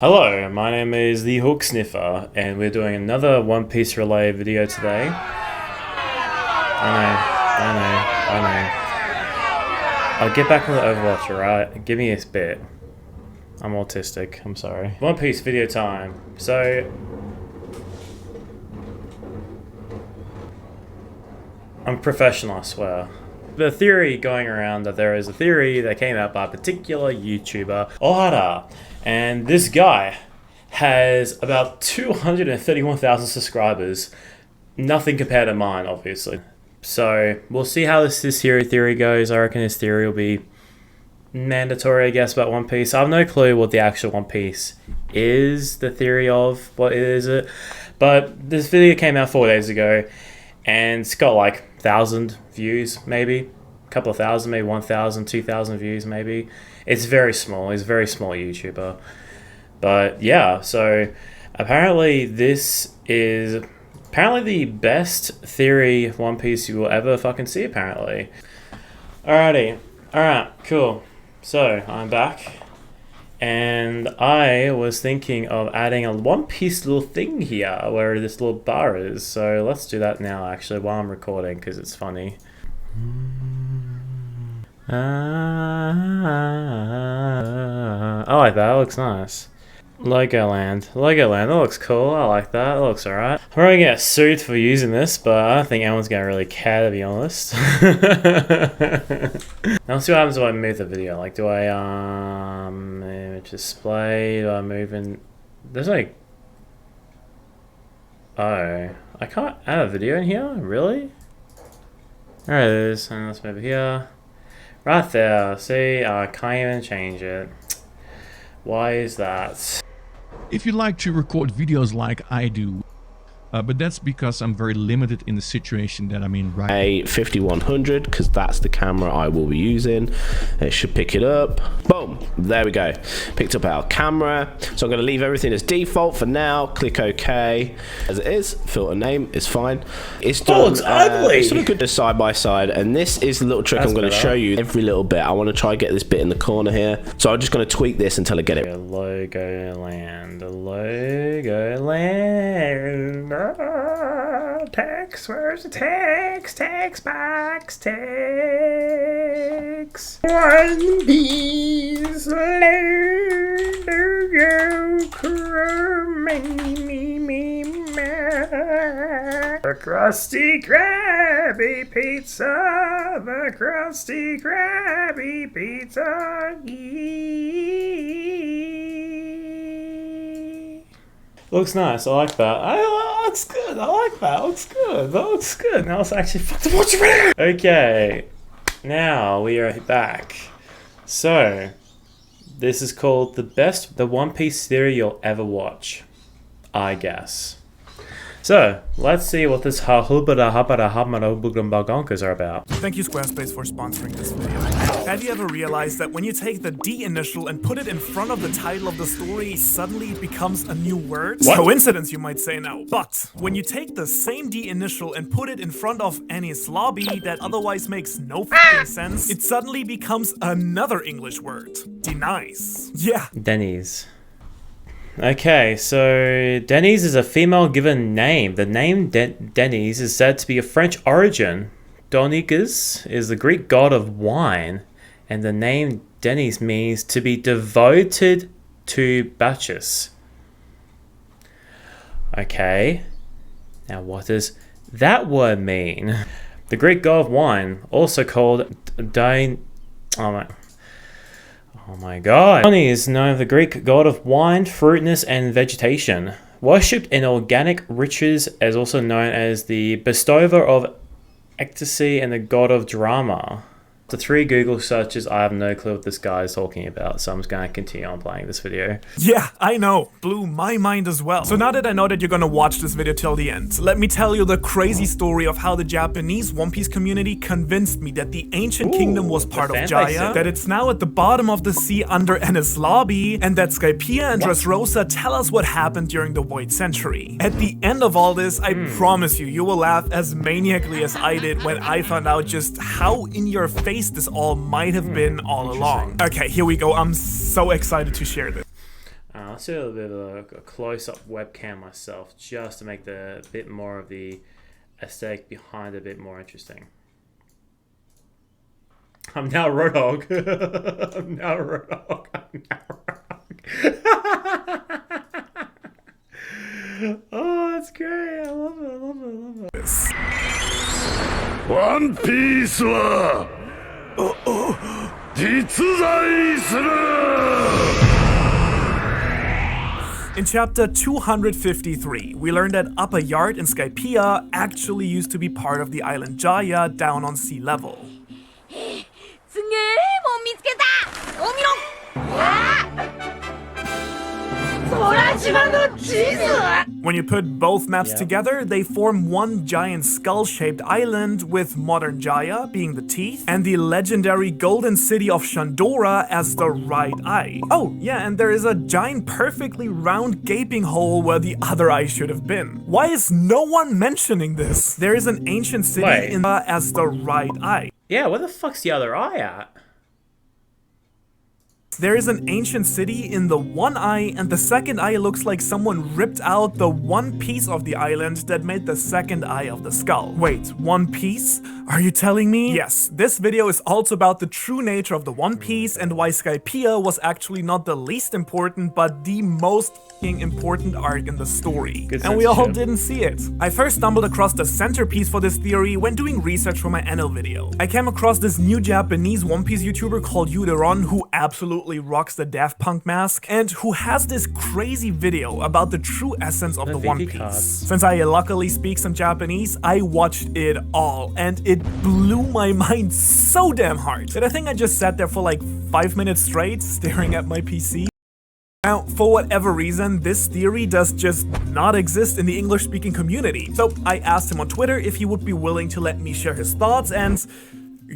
Hello, my name is the Hook Sniffer, and we're doing another One Piece relay video today. I know. I'll get back on the Overwatch, alright? Give me a bit. I'm autistic, I'm sorry. One Piece video time. So... I'm professional, I swear. The theory going around that there is a theory that came out by a particular YouTuber, Ohara. And this guy has about 231,000 subscribers. Nothing compared to mine, obviously. So we'll see how this theory goes. I reckon his theory will be mandatory, I guess, about One Piece. I have no clue what the actual One Piece is, the theory of what is it. But this video came out 4 days ago, and it's got like 1,000 views, maybe. A couple of thousand, maybe 1,000, 2,000 views, maybe. It's very small. He's a very small YouTuber. But yeah, so apparently this is the best theory One Piece you will ever fucking see, apparently. Alrighty. Alright, cool. So, I'm back. And I was thinking of adding a One Piece little thing here, where this little bar is. So let's do that now, actually, while I'm recording, because it's funny. I like that. It looks nice. Legoland. That looks cool. I like that. It looks alright. I'm probably gonna get sued for using this, but I don't think anyone's gonna really care, to be honest. Now let's see what happens if I move the video. Like, do I image display? Do I move in? There's like, oh, I can't add a video in here. Really? There it is. And let's move it here. Right there. See, I can't even change it. Why is that? If you like to record videos like I do, but that's because I'm very limited in the situation that I'm in right now. A 5100, because that's the camera I will be using. It should pick it up. Boom, there we go. Picked up our camera. So I'm going to leave everything as default for now. Click OK as it is. Filter name is fine. It's done. Oh, it's ugly. Sort of good to side by side, and this is the little trick I'm going to show you every little bit. I want to try and get this bit in the corner here, so I'm just going to tweak this until I get it. Legoland. Text, where's the text? Text box, text. One Piece the Krusty Krabby Pizza, the Krusty Krabby Pizza. Looks nice. I like that. Looks good. I like that. Looks good. That looks good. Now it's actually fun to watch video. Okay, now we are back. So this is called the One Piece theory you'll ever watch, I guess. So, let's see what this hahubagonkas are about. Thank you, Squarespace, for sponsoring this video. Have you ever realized that when you take the D initial and put it in front of the title of the story, suddenly it becomes a new word? What? Coincidence, you might say now. But when you take the same D initial and put it in front of Annie's lobby that otherwise makes no fucking sense, it suddenly becomes another English word. Denies. Yeah. Denny's. Okay, so Denny's is a female given name. The name Denny's is said to be of French origin. Donikas is the Greek god of wine, and the name Denny's means to be devoted to Bacchus. Okay, now what does that word mean? The Greek god of wine, also called Oh my god. Dione is known as the Greek god of wine, fruitness, and vegetation. Worshipped in organic riches, as also known as the bestower of ecstasy and the god of drama. The 3 Google searches, I have no clue what this guy is talking about, so I'm just gonna continue on playing this video. Yeah, I know. Blew my mind as well. So now that I know that you're gonna watch this video till the end, let me tell you the crazy story of how the Japanese One Piece community convinced me that the ancient kingdom was part of Jaya, that it's now at the bottom of the sea under Enies Lobby, and that Skypiea and Dressrosa tell us what happened during the Void Century. At the end of all this, I promise you will laugh as maniacally as I did when I found out just how in your face this all might have been all along. Okay, here we go. I'm so excited to share this. Let's do a bit of a close-up webcam myself, just to make the bit more of the aesthetic behind it a bit more interesting. I'm now Roadhog. I'm now Roadhog. I'm now Roadhog. Oh, that's great. I love it. I love it. I love it. One Piece は実在する In chapter 253, we learned that Upper Yard in Skypiea actually used to be part of the island Jaya down on sea level. When you put both maps together, they form one giant skull-shaped island, with modern Jaya being the teeth, and the legendary golden city of Shandora as the right eye. Oh, yeah, and there is a giant perfectly round gaping hole where the other eye should have been. Why is no one mentioning this? There is an ancient city in as the right eye. Yeah, where the fuck's the other eye at? There is an ancient city in the one eye, and the second eye looks like someone ripped out the one piece of the island that made the second eye of the skull. Wait, one piece? Are you telling me? Yes, this video is also about the true nature of the One Piece and why Skypiea was actually not the least important, but the most important arc in the story. And we all didn't see it. I first stumbled across the centerpiece for this theory when doing research for my Anil video. I came across this new Japanese One Piece YouTuber called Yuderon, who absolutely rocks the Daft Punk mask, and who has this crazy video about the true essence of the One Piece. Since I luckily speak some Japanese, I watched it all, and it blew my mind so damn hard that I think I just sat there for like 5 minutes straight, staring at my PC. Now, for whatever reason, this theory does just not exist in the English-speaking community. So I asked him on Twitter if he would be willing to let me share his thoughts, and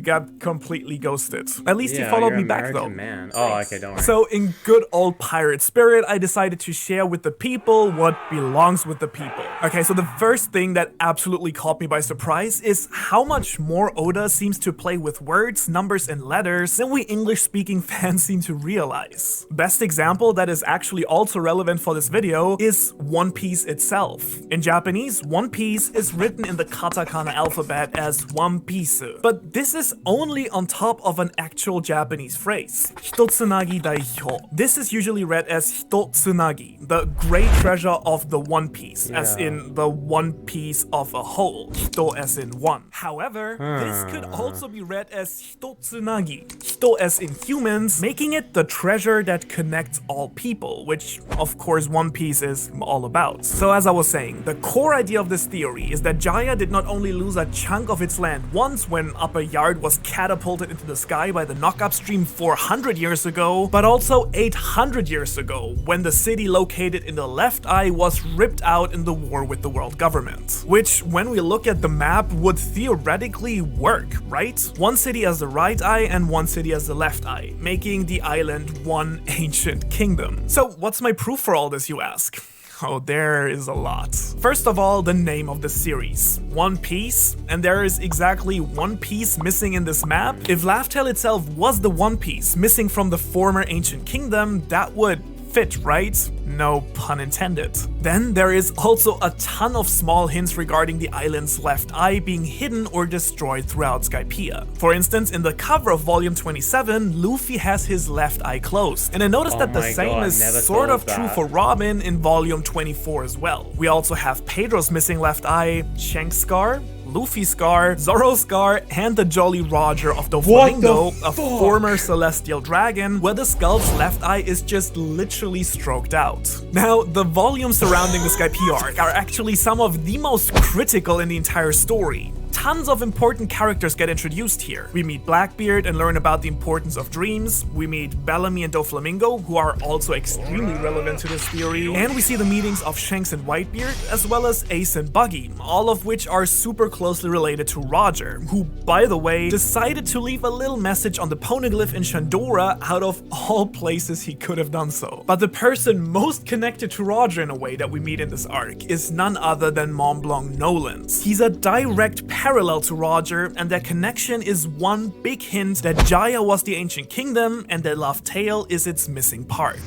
got completely ghosted. At least he followed me back though. Man. Oh, okay, don't worry. So in good old pirate spirit, I decided to share with the people what belongs with the people. Okay, so the first thing that absolutely caught me by surprise is how much more Oda seems to play with words, numbers, and letters than we English-speaking fans seem to realize. Best example that is actually also relevant for this video is One Piece itself. In Japanese, One Piece is written in the katakana alphabet as One Piece, but this is only on top of an actual Japanese phrase, Hitotsunagi Daihyo. This is usually read as Hitotsunagi, the great treasure of the One Piece, as in the one piece of a whole, Hito as in one. However, this could also be read as Hitotsunagi, Hito as in humans, making it the treasure that connects all people, which of course One Piece is all about. So as I was saying, the core idea of this theory is that Jaya did not only lose a chunk of its land once when Upper Yard was catapulted into the sky by the knock-up stream 400 years ago, but also 800 years ago, when the city located in the left eye was ripped out in the war with the world government. Which, when we look at the map, would theoretically work, right? One city as the right eye and one city as the left eye, making the island one ancient kingdom. So what's my proof for all this, you ask? Oh, there is a lot. First of all, the name of the series, One Piece, and there is exactly one piece missing in this map. If Laugh Tale itself was the One Piece missing from the former ancient kingdom, that would fit, right? No pun intended. Then there is also a ton of small hints regarding the island's left eye being hidden or destroyed throughout Skypiea. For instance, in the cover of volume 27, Luffy has his left eye closed. And I noticed that the same is sort of true for Robin in volume 24 as well. We also have Pedro's missing left eye, Shank's scar, Luffy's scar, Zoro's scar, and the Jolly Roger of Doflamingo, a former celestial dragon, where the skull's left eye is just literally stroked out. Now, the volumes surrounding the Skypiea arc are actually some of the most critical in the entire story. Tons of important characters get introduced here. We meet Blackbeard and learn about the importance of dreams. We meet Bellamy and Doflamingo, who are also extremely relevant to this theory. And we see the meetings of Shanks and Whitebeard, as well as Ace and Buggy, all of which are super closely related to Roger, who, by the way, decided to leave a little message on the poneglyph in Shandora out of all places he could have done so. But the person most connected to Roger in a way that we meet in this arc is none other than Mont Blanc Nolans. He's a direct parallel to Roger, and their connection is one big hint that Jaya was the ancient kingdom and that Laugh Tale is its missing part.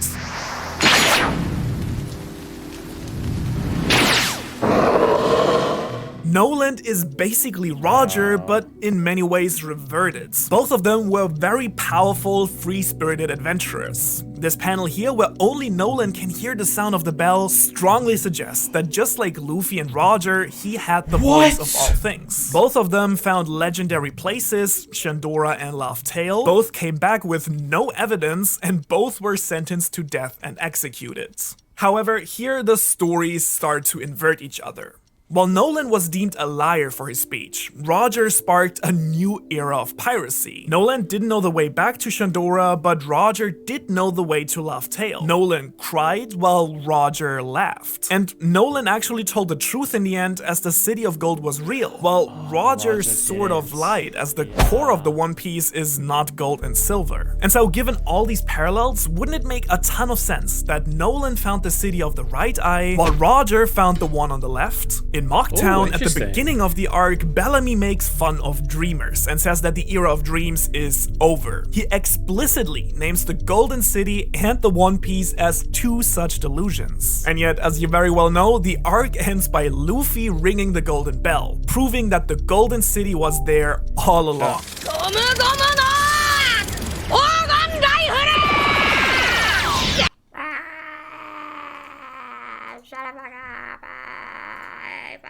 Noland is basically Roger, but in many ways reverted. Both of them were very powerful, free-spirited adventurers. This panel here, where only Noland can hear the sound of the bell, strongly suggests that just like Luffy and Roger, he had the voice of all things. Both of them found legendary places, Shandora and Laugh Tale. Both came back with no evidence, and both were sentenced to death and executed. However, here the stories start to invert each other. While Nolan was deemed a liar for his speech, Roger sparked a new era of piracy. Nolan didn't know the way back to Shandora, but Roger did know the way to Laugh Tale. Nolan cried while Roger laughed. And Nolan actually told the truth in the end, as the City of Gold was real, while Roger sort of lied, as the core of the One Piece is not gold and silver. And so given all these parallels, wouldn't it make a ton of sense that Nolan found the City of the Right Eye, while Roger found the one on the left? In Mocktown, at the beginning of the arc, Bellamy makes fun of dreamers and says that the era of dreams is over. He explicitly names the Golden City and the One Piece as two such delusions. And yet, as you very well know, the arc ends by Luffy ringing the golden bell, proving that the Golden City was there all along.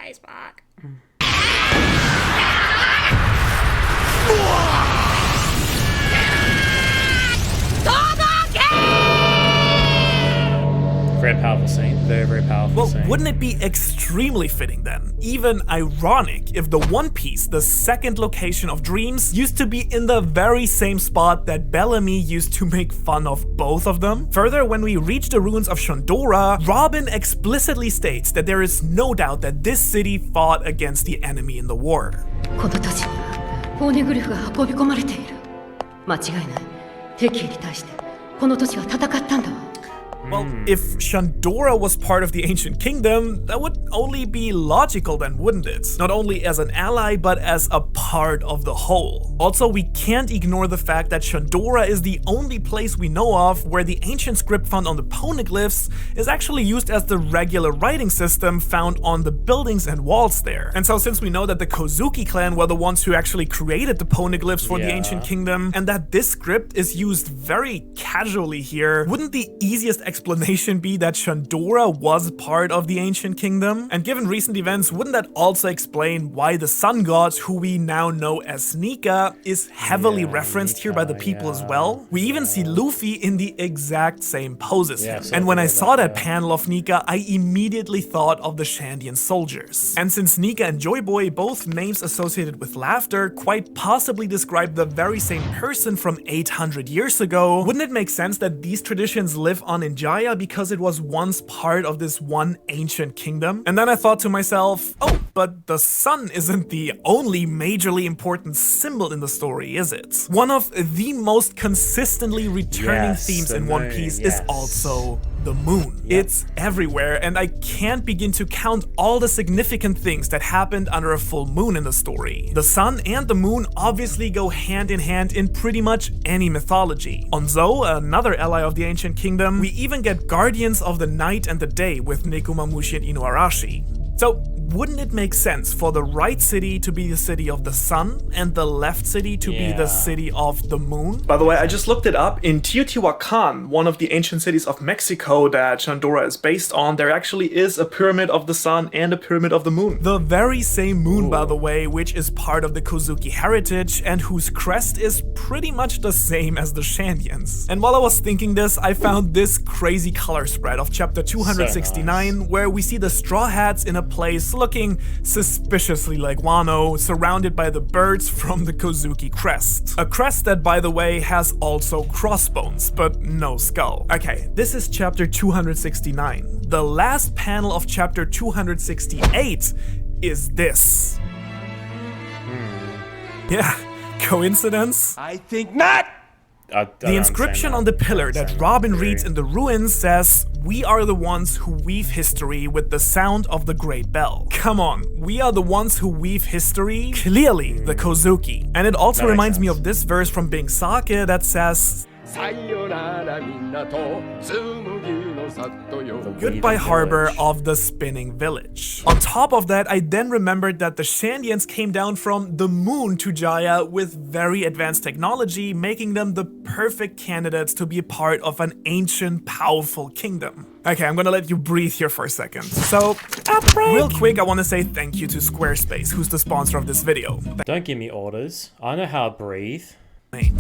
Facebook. Very powerful scene. Very, very powerful scene. Well, wouldn't it be extremely fitting then, even ironic, if the One Piece, the second location of dreams, used to be in the very same spot that Bellamy used to make fun of both of them? Further, when we reach the ruins of Shandora, Robin explicitly states that there is no doubt that this city fought against the enemy in the war. Well, if Shandora was part of the Ancient Kingdom, that would only be logical then, wouldn't it? Not only as an ally, but as a part of the whole. Also, we can't ignore the fact that Shandora is the only place we know of where the ancient script found on the poneglyphs is actually used as the regular writing system found on the buildings and walls there. And so since we know that the Kozuki clan were the ones who actually created the poneglyphs for the Ancient Kingdom, and that this script is used very casually here, wouldn't the easiest explanation be that Shandora was part of the Ancient Kingdom? And given recent events, wouldn't that also explain why the Sun God, who we now know as Nika, is heavily referenced here by the people as well? We even see Luffy in the exact same pose as him. And when I saw that panel of Nika, I immediately thought of the Shandian soldiers. And since Nika and Joy Boy, both names associated with laughter, quite possibly describe the very same person from 800 years ago, wouldn't it make sense that these traditions live on in Jaya because it was once part of this one ancient kingdom? And then I thought to myself, oh, but the sun isn't the only majorly important symbol in the story, is it? One of the most consistently returning themes in One Piece is also the moon. It's everywhere, and I can't begin to count all the significant things that happened under a full moon in the story. The sun and the moon obviously go hand in hand in pretty much any mythology. On Zou, another ally of the Ancient Kingdom, we even get guardians of the night and the day with Nekomamushi and Inuarashi. So, wouldn't it make sense for the right city to be the city of the sun and the left city to be the city of the moon? By the way, I just looked it up. In Teotihuacan, one of the ancient cities of Mexico that Shandora is based on, there actually is a pyramid of the sun and a pyramid of the moon. The very same moon, by the way, which is part of the Kozuki heritage and whose crest is pretty much the same as the Shandians. And while I was thinking this, I found this crazy color spread of chapter 269, where we see the Straw Hats in a place looking suspiciously like Wano, surrounded by the birds from the Kozuki crest. A crest that, by the way, has also crossbones, but no skull. Okay, this is chapter 269. The last panel of chapter 268 is this. Yeah, coincidence? I think not! The inscription on the pillar that Robin reads in the ruins says, "We are the ones who weave history with the sound of the great bell." Come on, we are the ones who weave history? Clearly the Kozuki. And it also reminds me of this verse from Bing Sake that says, Goodbye harbor of the spinning village. On top of that, I then remembered that the Shandians came down from the moon to Jaya with very advanced technology, making them the perfect candidates to be a part of an ancient, powerful kingdom. Okay, I'm gonna let you breathe here for a second. So, real quick, I want to say thank you to Squarespace, who's the sponsor of this video. Don't give me orders. I know how to breathe.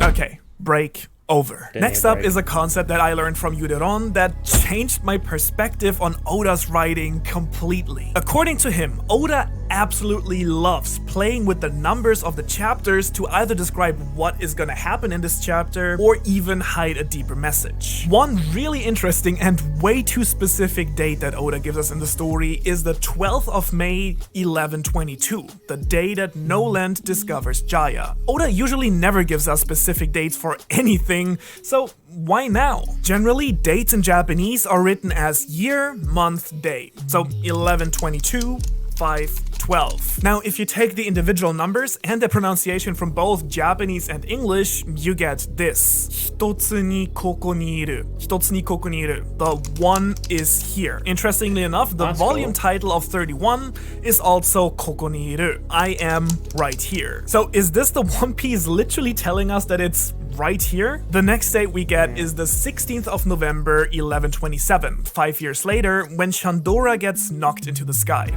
Okay, break over. Next up is a concept that I learned from Yuderon that changed my perspective on Oda's writing completely. According to him, Oda absolutely loves playing with the numbers of the chapters to either describe what is gonna happen in this chapter or even hide a deeper message. One really interesting and way too specific date that Oda gives us in the story is the 12th of May 1122, the day that Noland discovers Jaya. Oda usually never gives us specific dates for anything, so why now? Generally, dates in Japanese are written as year, month, day. So 1122, 512. Now, if you take the individual numbers and the pronunciation from both Japanese and English, you get this. Hitotsu ni koko ni iru. Hitotsu ni koko ni iru. The one is here. Interestingly enough, the volume title of 31 is also koko ni iru. I am right here. So is this the One Piece literally telling us that it's right here? The next date we get is the 16th of November 1127, 5 years later, when Shandora gets knocked into the sky.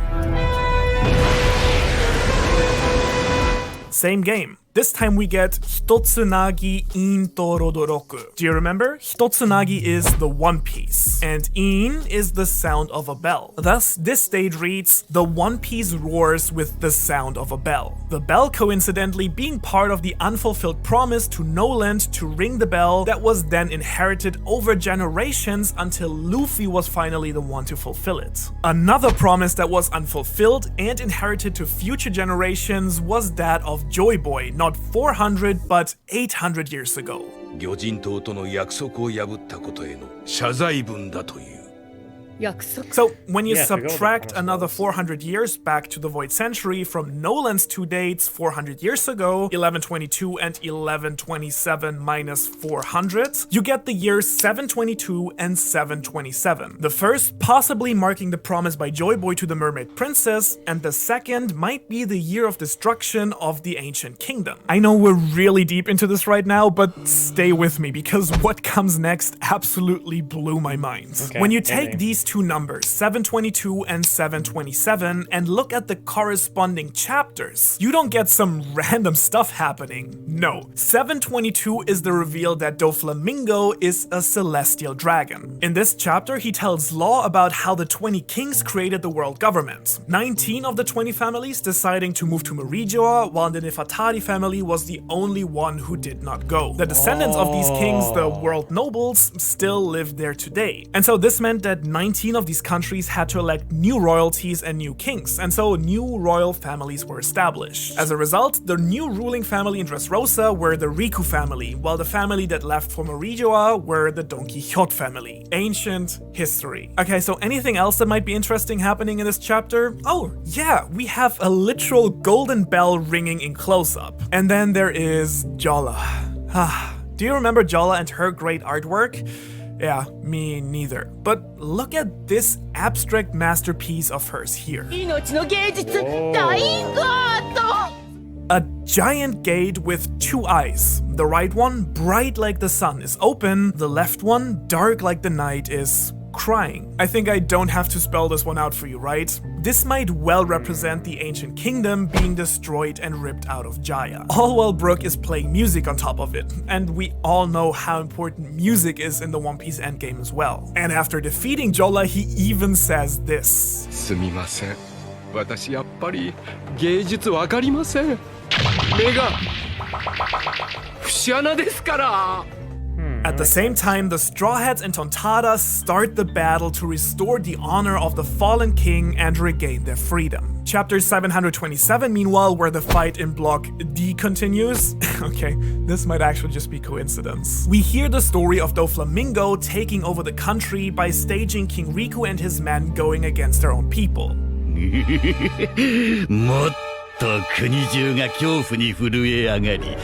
Same game. This time we get Hitotsunagi in Torodoroku. Do you remember? Hitotsunagi is the One Piece, and in is the sound of a bell. Thus, this stage reads, the One Piece roars with the sound of a bell. The bell coincidentally being part of the unfulfilled promise to Noland to ring the bell that was then inherited over generations until Luffy was finally the one to fulfill it. Another promise that was unfulfilled and inherited to future generations was that of Joy Boy, not 400 but 800 years ago. 魚人島との約束を破ったことへの謝罪文だという。 So, when you subtract another 400 years back to the Void Century from Noland's two dates 400 years ago, 1122 and 1127 minus 400, you get the years 722 and 727. The first possibly marking the promise by Joy Boy to the Mermaid Princess, and the second might be the year of destruction of the Ancient Kingdom. I know we're really deep into this right now, but stay with me because what comes next absolutely blew my mind. Okay, when you take these two numbers, 722 and 727, and look at the corresponding chapters, you don't get some random stuff happening. No, 722 is the reveal that Doflamingo is a celestial dragon. In this chapter, he tells Law about how the 20 kings created the world government. 19 of the 20 families deciding to move to Merijoa, while the Nefertari family was the only one who did not go. The descendants of these kings, the world nobles, still live there today. And so this meant that 19 of these countries had to elect new royalties and new kings, and so new royal families were established. As a result, the new ruling family in Dressrosa were the Riku family, while the family that left for Merijoa were the Don Quixote family. Ancient history. Okay, so anything else that might be interesting happening in this chapter? Oh, yeah, we have a literal golden bell ringing in close-up. And then there is Jolla. Do you remember Jolla and her great artwork? Yeah, me neither. But look at this abstract masterpiece of hers here. A giant gate with two eyes. The right one, bright like the sun, is open. The left one, dark like the night, is crying. I think I don't have to spell this one out for you, right? This might well represent the Ancient Kingdom being destroyed and ripped out of Jaya. All while Brook is playing music on top of it, and we all know how important music is in the One Piece endgame as well. And after defeating Jolla, he even says this. すみません。私やっぱり芸術わかりません。目が節穴ですから。 At the same time, the Straw Hats and Tontada start the battle to restore the honor of the fallen king and regain their freedom. Chapter 727, meanwhile, where the fight in Block D continues. Okay, this might actually just be coincidence. We hear the story of Doflamingo taking over the country by staging King Riku and his men going against their own people. もっと国中が恐怖に震え上がり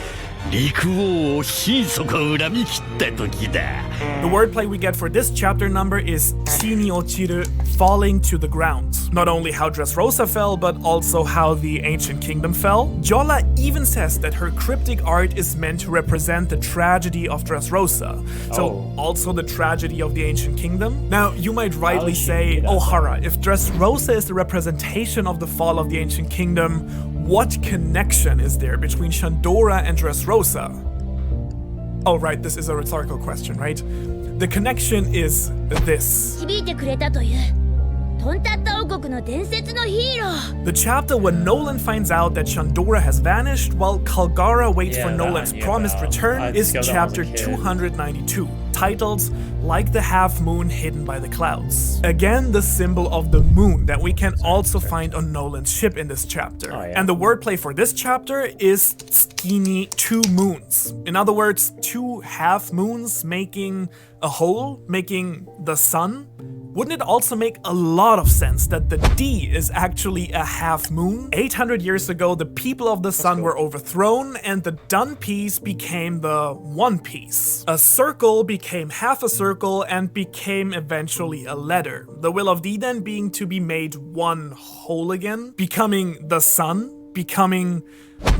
陸王を心底恨み切った時だ。 The wordplay we get for this chapter number is 地に落ちる, falling to the ground. Not only how Dressrosa fell, but also how the ancient kingdom fell. Jolla even says that her cryptic art is meant to represent the tragedy of Dressrosa. So also the tragedy of the ancient kingdom. Now, you might rightly say, Ohara, if Dressrosa is the representation of the fall of the ancient kingdom, what connection is there between Shandora and Dressrosa? Oh, right, this is a rhetorical question, right? The connection is this. 導いてくれたというトンタッタ王国の伝説のヒーロー The chapter when Nolan finds out that Shandora has vanished while Kalgara waits for Nolan's promised return is chapter 292, titled Like the Half Moon Hidden by the Clouds. Again, the symbol of the moon that we can also find on Nolan's ship in this chapter. And the wordplay for this chapter is tsukini, 2 moons. In other words, 2 half moons making a whole, making the sun. Wouldn't it also make a lot of sense that the D is actually a half moon? 800 years ago, the people of the sun were overthrown and the done piece became the one piece. A circle became half a circle and became eventually a letter. The will of D then being to be made one whole again, becoming the sun, becoming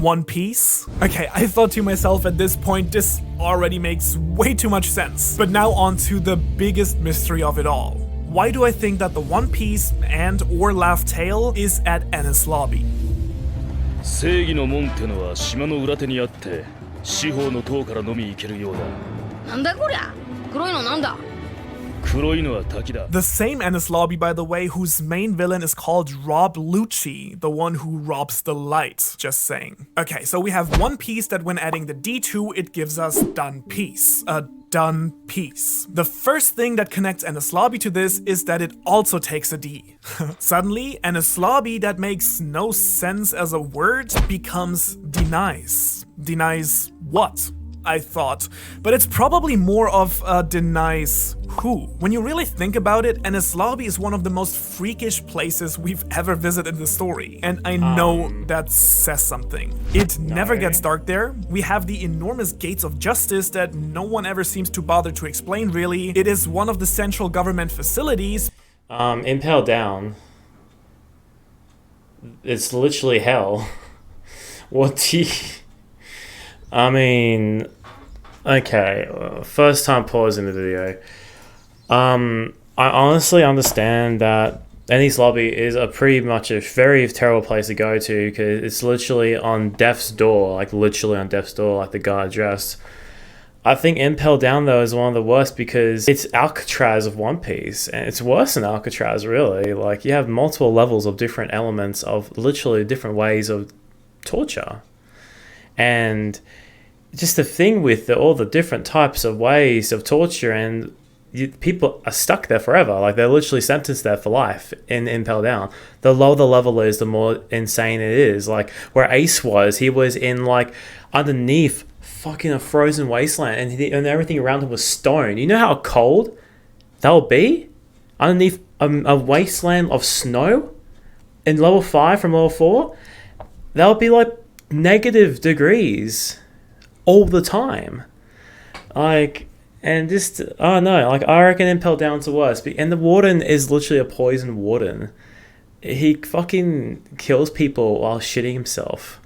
one piece. Okay, I thought to myself at this point, this already makes way too much sense. But now on to the biggest mystery of it all. Why do I think that the One Piece and or Laugh Tale is at Enies Lobby? 正義の門ってのは島の裏手にあって四方の塔からのみ行けるようだ。なんだこりゃ黒いのなんだ 黒いのは滝だ。 The same Enies Lobby, by the way, whose main villain is called Rob Lucci, the one who robs the light, just saying. Okay, so we have one piece that when adding the D2, it gives us done piece. A done piece. The first thing that connects Enies Lobby to this is that it also takes a D. Suddenly, Enies Lobby that makes no sense as a word becomes denies. Denies what? I thought, but it's probably more of denies who. When you really think about it, Enies Lobby is one of the most freakish places we've ever visited in the story, and I know that says something. It never gets dark there. We have the enormous gates of justice that no one ever seems to bother to explain really. It is one of the central government facilities. Impel Down. It's literally hell. What do you... I mean, okay, first time pausing the video. I honestly understand that Enies Lobby is pretty much a very terrible place to go to because it's literally on death's door, like literally on death's door, like the guy addressed. I think Impel Down though is one of the worst because it's Alcatraz of One Piece, and it's worse than Alcatraz really. Like you have multiple levels of different elements of literally different ways of torture. And just the thing with all the different types of ways of torture, and people are stuck there forever. Like they're literally sentenced there for life in Impel Down. The lower the level is, the more insane it is. Like where Ace was, he was in like underneath fucking a frozen wasteland, and everything around him was stone. You know how cold that would be underneath a wasteland of snow in level 5 from level 4? That would be like negative degrees all the time. Like, and just, oh no, like I reckon Impel Down's the worst. And the warden is literally a poison warden. He fucking kills people while shitting himself.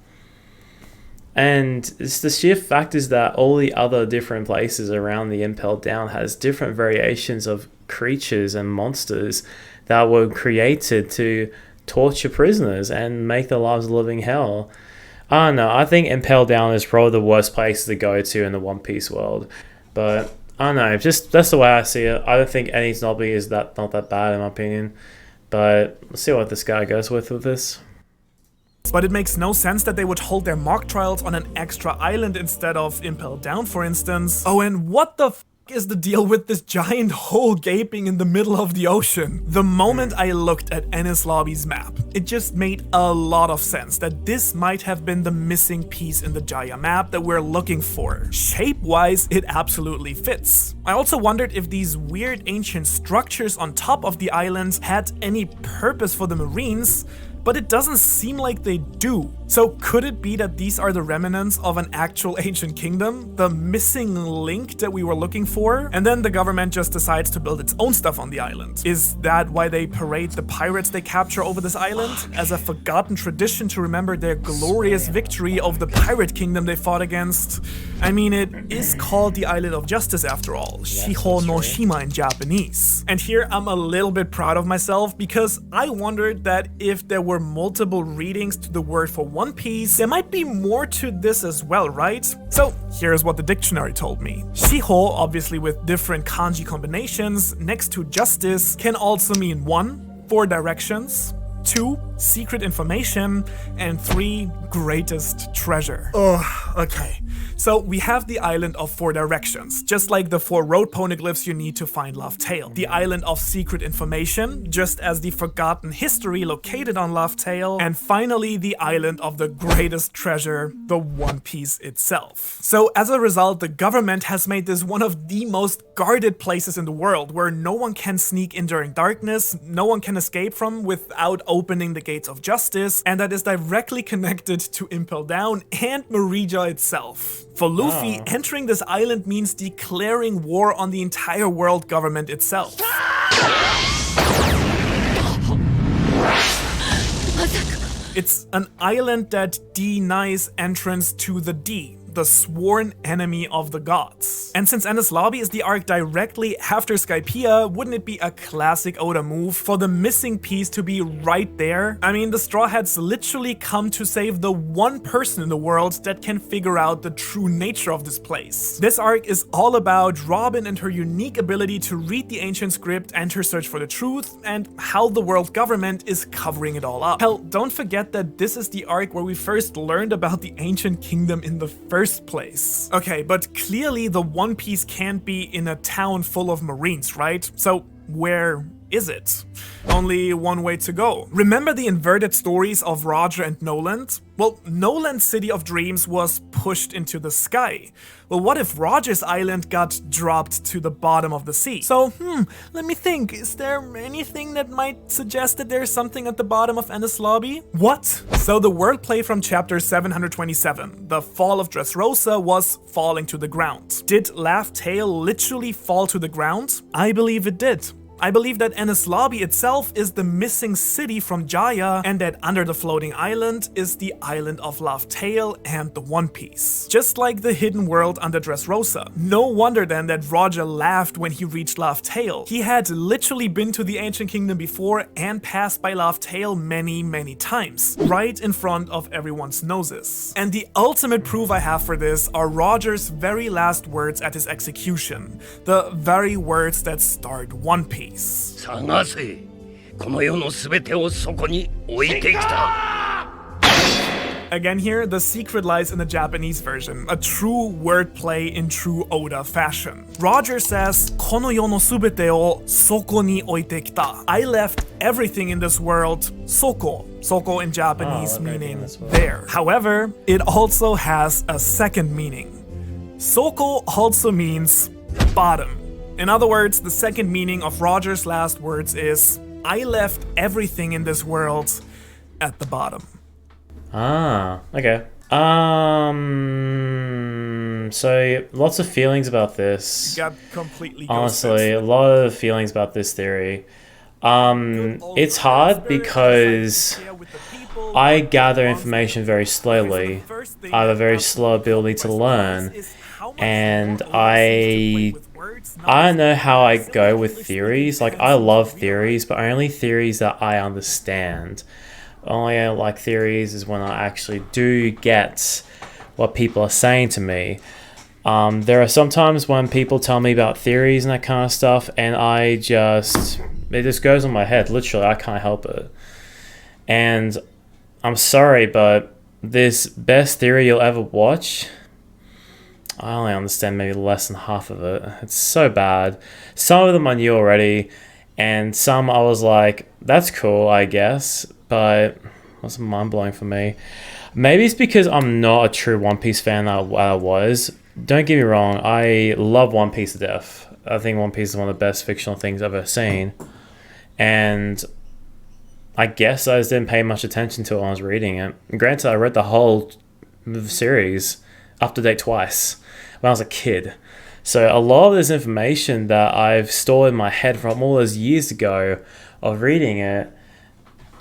And it's the sheer fact is that all the other different places around the Impel Down has different variations of creatures and monsters that were created to torture prisoners and make their lives a living hell. I don't know, I think Impel Down is probably the worst place to go to in the One Piece world. But I don't know, just that's the way I see it. I don't think Enies Lobby is not that bad in my opinion. But let's see what this guy goes with this. But it makes no sense that they would hold their mock trials on an extra island instead of Impel Down, for instance. Oh, and what the f is the deal with this giant hole gaping in the middle of the ocean? The moment I looked at Enies Lobby's map, it just made a lot of sense that this might have been the missing piece in the Jaya map that we're looking for. Shape-wise, it absolutely fits. I also wondered if these weird ancient structures on top of the island had any purpose for the Marines, but it doesn't seem like they do. So could it be that these are the remnants of an actual ancient kingdom? The missing link that we were looking for? And then the government just decides to build its own stuff on the island. Is that why they parade the pirates they capture over this island? As a forgotten tradition to remember their glorious victory of the pirate kingdom they fought against? I mean, it is called the Island of Justice after all, Shiho no Shima in Japanese. And here I'm a little bit proud of myself because I wondered that if there were multiple readings to the word for One Piece, there might be more to this as well, right? So here's what the dictionary told me. Shiho, obviously with different kanji combinations, next to justice, can also mean 1, 4 directions, 2, secret information, and 3, greatest treasure. Ugh, okay. So we have the island of 4 directions, just like the 4 road poneglyphs you need to find Laugh Tale. The island of secret information, just as the forgotten history located on Laugh Tale. And finally, the island of the greatest treasure, the One Piece itself. So as a result, the government has made this one of the most guarded places in the world, where no one can sneak in during darkness, no one can escape from without opening the gates of justice, and that is directly connected to Impel Down and Marija itself. For Luffy, entering this island means declaring war on the entire world government itself. It's an island that denies entrance to the D, the sworn enemy of the gods. And since Enies Lobby is the arc directly after Skypiea, wouldn't it be a classic Oda move for the missing piece to be right there? I mean, the Straw Hats literally come to save the one person in the world that can figure out the true nature of this place. This arc is all about Robin and her unique ability to read the ancient script and her search for the truth, and how the world government is covering it all up. Hell, don't forget that this is the arc where we first learned about the ancient kingdom in the first place. Okay, but clearly the One Piece can't be in a town full of Marines, right? So where is it? Only one way to go. Remember the inverted stories of Roger and Noland? Well, Noland's City of Dreams was pushed into the sky. Well, what if Roger's island got dropped to the bottom of the sea? So, let me think. Is there anything that might suggest that there's something at the bottom of Enies Lobby? What? So the wordplay from chapter 727, the fall of Dressrosa, was falling to the ground. Did Laugh Tale literally fall to the ground? I believe it did. I believe that Enies Lobby itself is the missing city from Jaya, and that under the floating island is the island of Laugh Tale and the One Piece. Just like the hidden world under Dressrosa. No wonder then that Roger laughed when he reached Laugh Tale. He had literally been to the ancient kingdom before and passed by Laugh Tale many times, right in front of everyone's noses. And the ultimate proof I have for this are Roger's very last words at his execution, the very words that start One Piece. 探せ、この世のすべてをそこに置いてきた。 Again here, the secret lies in the Japanese version, a true wordplay in true Oda fashion. Roger says, この世のすべてをそこに置いてきた. I left everything in this world, soko. Soko in Japanese meaning there. However, it also has a second meaning. Soko also means bottom. In other words, the second meaning of Roger's last words is, I left everything in this world at the bottom. Ah, okay. So lots of feelings about this. Got completely honestly, a lot of feelings about this theory. It's hard because I gather information very slowly. I have a very slow ability to learn, and I don't know how I go with theories. Like, I love theories, but only theories that I understand. Only I like theories is when I actually do get what people are saying to me. There are sometimes when people tell me about theories and that kind of stuff, and it just goes on my head. Literally, I can't help it. And I'm sorry, but this best theory you'll ever watch, I only understand maybe less than half of it. It's so bad. Some of them I knew already, and some I was like, that's cool, I guess, but that's mind-blowing for me. Maybe it's because I'm not a true One Piece fan that I was. Don't get me wrong, I love One Piece to death. I think One Piece is one of the best fictional things I've ever seen. And I guess I just didn't pay much attention to it when I was reading it. Granted, I read the whole series up to date twice when I was a kid. So a lot of this information that I've stored in my head from all those years ago of reading it,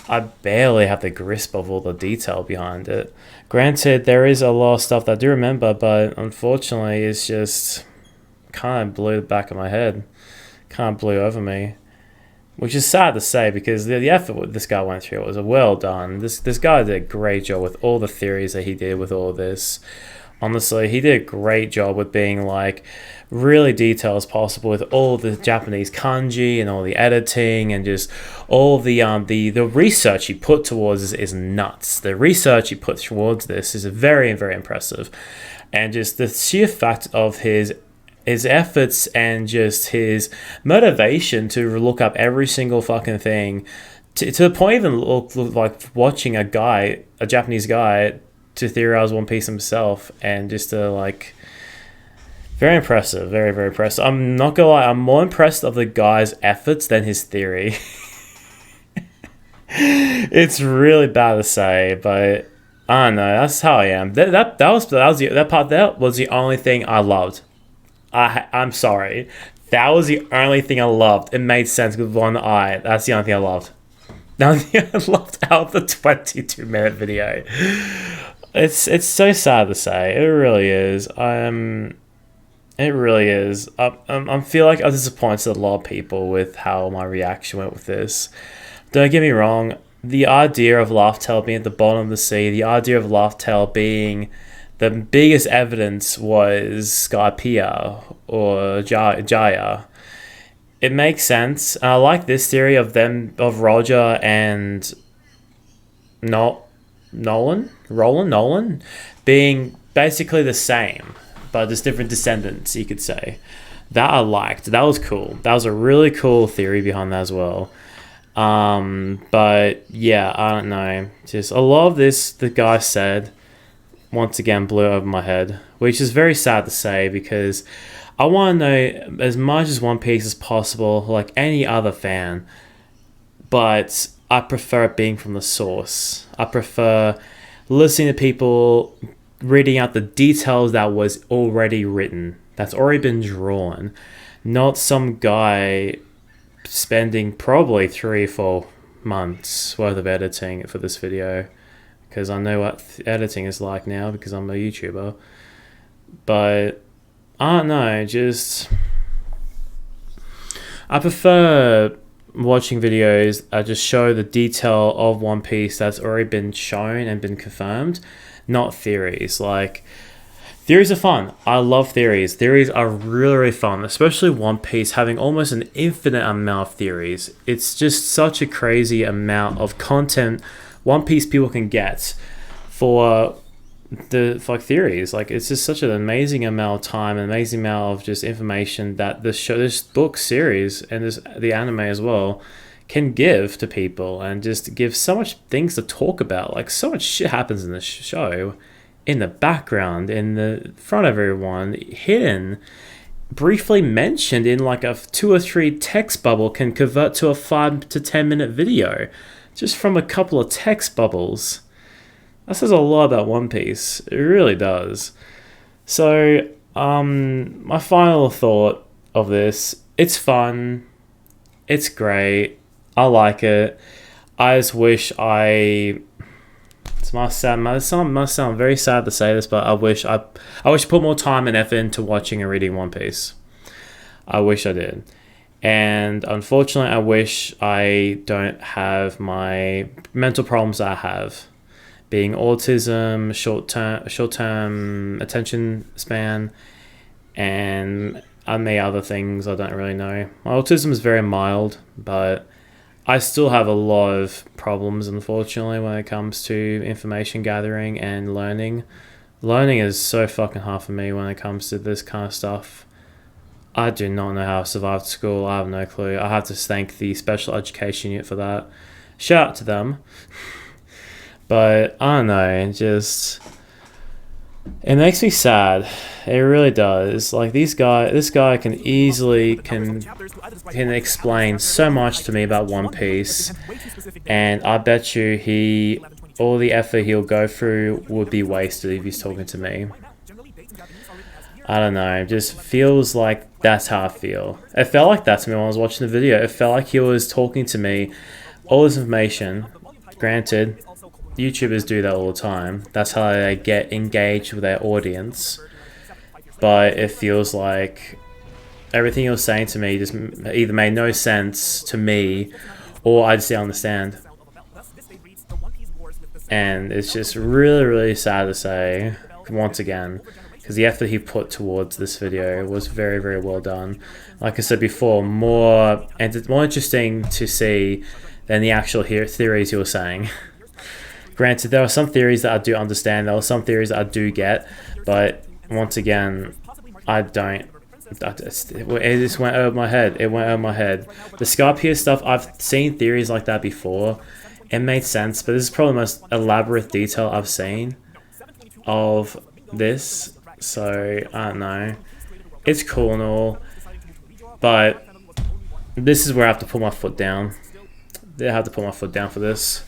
I barely have the grasp of all the detail behind it. Granted, there is a lot of stuff that I do remember, but unfortunately, it's just kind of blew the back of my head. Kind of blew over me. Which is sad to say, because the effort this guy went through was well done. This guy did a great job with all the theories that he did with all this. Honestly, he did a great job with being like really detailed as possible with all the Japanese kanji and all the editing and just all the research he put towards this is nuts. The research he put towards this is very, very impressive. And just the sheer fact of his efforts and just his motivation to look up every single fucking thing to the point even look like watching a Japanese guy to theorize One Piece himself, and just to like very impressive, very, very impressive. I'm not gonna lie, I'm more impressed of the guy's efforts than his theory. It's really bad to say, but I don't know, that's how I am. That was the only thing I loved. I'm sorry. That was the only thing I loved. It made sense with one eye. That's the only thing I loved. The only thing I loved out of the 22-minute video. It's so sad to say. It really is. It really is. I feel like I was disappointed a lot of people with how my reaction went with this. Don't get me wrong. The idea of Laugh Tale being at the bottom of the sea, the idea of Laugh Tale being the biggest evidence was Skypiea or Jaya. It makes sense. And I like this theory of Roger and Nolan being basically the same, but just different descendants, you could say. That I liked. That was cool. That was a really cool theory behind that as well. But yeah, I don't know. Just a lot of this the guy said once again blew over my head, which is very sad to say because I want to know as much as One Piece as possible, like any other fan, but I prefer it being from the source. I prefer listening to people reading out the details that was already written, that's already been drawn, not some guy spending probably 3 or 4 months worth of editing for this video. Because I know what editing is like now because I'm a YouTuber. But I don't know, just I prefer watching videos that just show the detail of One Piece that's already been shown and been confirmed, not theories. Like, theories are fun. I love theories. Theories are really, really fun, especially One Piece having almost an infinite amount of theories. It's just such a crazy amount of content One Piece people can get for theories. Like, it's just such an amazing amount of time, an amazing amount of just information that this book series and the anime as well can give to people, and just give so much things to talk about. Like, so much shit happens in this show, in the background, in the front of everyone, hidden, briefly mentioned in like a 2 or 3 text bubble can convert to a 5 to 10 minute video. Just from a couple of text bubbles. That says a lot about One Piece. It really does. So, my final thought of this, it's fun. It's great. I like it. I just wish it must sound very sad to say this, but I wish I put more time and effort into watching and reading One Piece. I wish I did. And unfortunately, I wish I don't have my mental problems that I have, being autism, short-term attention span, and many other things I don't really know. My autism is very mild, but I still have a lot of problems, unfortunately, when it comes to information gathering and learning. Learning is so fucking hard for me when it comes to this kind of stuff. I do not know how I survived school. I have no clue. I have to thank the special education unit for that. Shout out to them. But I don't know, just It makes me sad. It really does. Like this guy can easily can explain so much to me about One Piece, and I bet you all the effort he'll go through would be wasted if he's talking to me. I don't know. It just feels like that's how I feel. It felt like that to me when I was watching the video. It felt like he was talking to me, all this information. Granted, YouTubers do that all the time. That's how they get engaged with their audience. But it feels like everything he was saying to me just either made no sense to me, or I just didn't understand. And it's just really, really sad to say, once again, because the effort he put towards this video was very, very well done. Like I said before, more interesting to see than the actual theories you were saying. Granted, there are some theories that I do understand, there are some theories that I do get, but once again, I don't. It just went over my head. It went over my head. The Scarpia stuff, I've seen theories like that before. It made sense, but this is probably the most elaborate detail I've seen of this. So, I don't know. It's cool and all, but this is where I have to put my foot down. I have to put my foot down for this.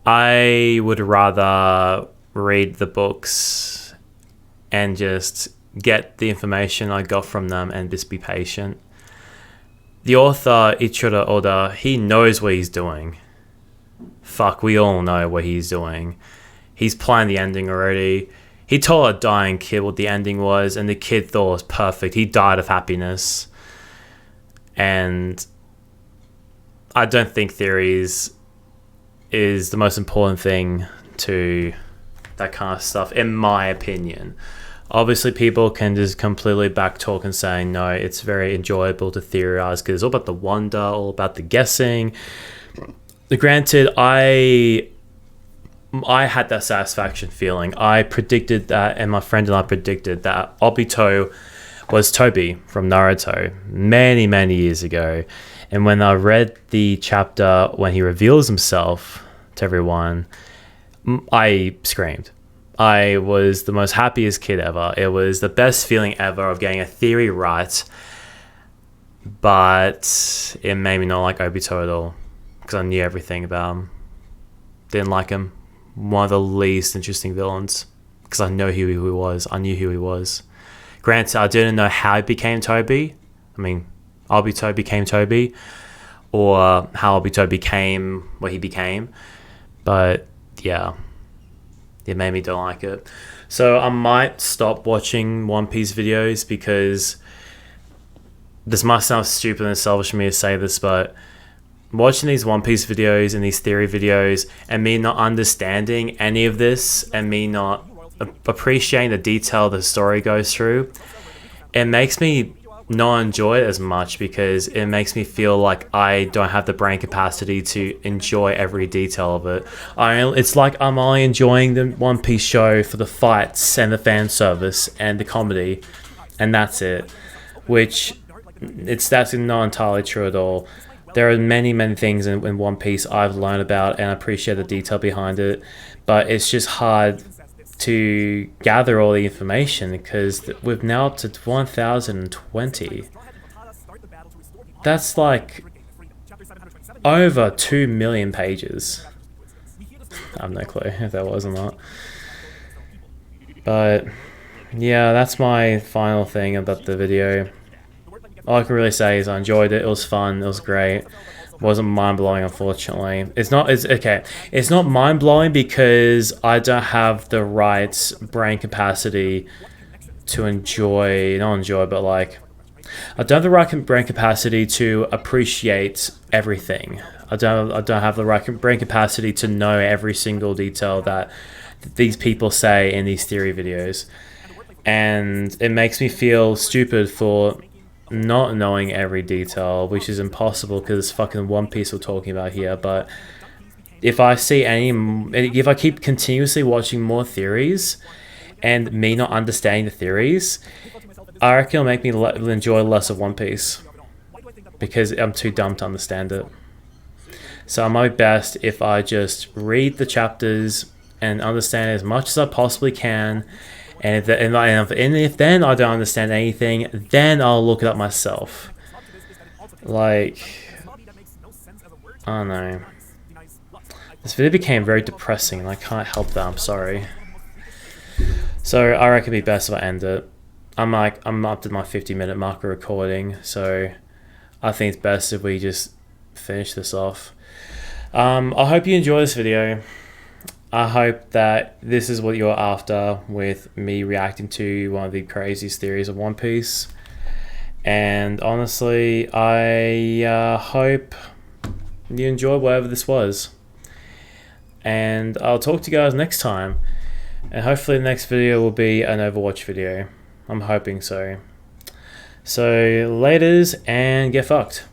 I would rather read the books and just get the information I got from them and just be patient. The author, Ichiro Oda, he knows what he's doing. Fuck, we all know what he's doing. He's planned the ending already. He told a dying kid what the ending was, and the kid thought it was perfect. He died of happiness. And I don't think theories is the most important thing to that kind of stuff, in my opinion. Obviously, people can just completely backtalk and say, no, it's very enjoyable to theorize because it's all about the wonder, all about the guessing. Granted, I had that satisfaction feeling. I predicted that, and my friend and I predicted that Obito was Toby from Naruto many, many years ago. And when I read the chapter when he reveals himself to everyone, I screamed. I was the most happiest kid ever. It was the best feeling ever of getting a theory right. But it made me not like Obito at all, because I knew everything about him. Didn't like him. One of the least interesting villains, because I know who he was. I knew who he was. Granted, I didn't know how he became Toby. I mean, Obito became Toby, or how Obito became what he became. But yeah, it made me don't like it. So I might stop watching One Piece videos, because this might sound stupid and selfish of me to say this, but watching these One Piece videos and these theory videos and me not understanding any of this and me not appreciating the detail the story goes through, it makes me not enjoy it as much, because it makes me feel like I don't have the brain capacity to enjoy every detail of it. It's like I'm only enjoying the One Piece show for the fights and the fan service and the comedy, and that's it. Which that's not entirely true at all. There are many, many things in One Piece I've learned about and appreciate the detail behind it, but it's just hard to gather all the information, because we're now up to 1020. That's like over 2 million pages. I have no clue if that was or not. But yeah, that's my final thing about the video. All I can really say is I enjoyed it. It was fun. It was great. It wasn't mind-blowing, unfortunately. It's not mind-blowing because I don't have the right brain capacity to but like, I don't have the right brain capacity to appreciate everything. I don't have the right brain capacity to know every single detail that these people say in these theory videos. And it makes me feel stupid for not knowing every detail, which is impossible because it's fucking One Piece we're talking about here. But if I keep continuously watching more theories and me not understanding the theories, I reckon it'll make me enjoy less of One Piece, because I'm too dumb to understand it. So it might be best if I just read the chapters and understand as much as I possibly can. And if then I don't understand anything, then I'll look it up myself. Like, I don't know. This video became very depressing and I can't help that, I'm sorry. So I reckon it'd be best if I end it. I'm up to my 50-minute marker recording, so I think it's best if we just finish this off. I hope you enjoy this video. I hope that this is what you're after with me reacting to one of the craziest theories of One Piece. And honestly, I hope you enjoyed whatever this was. And I'll talk to you guys next time. And hopefully the next video will be an Overwatch video. I'm hoping so. So laters and get fucked.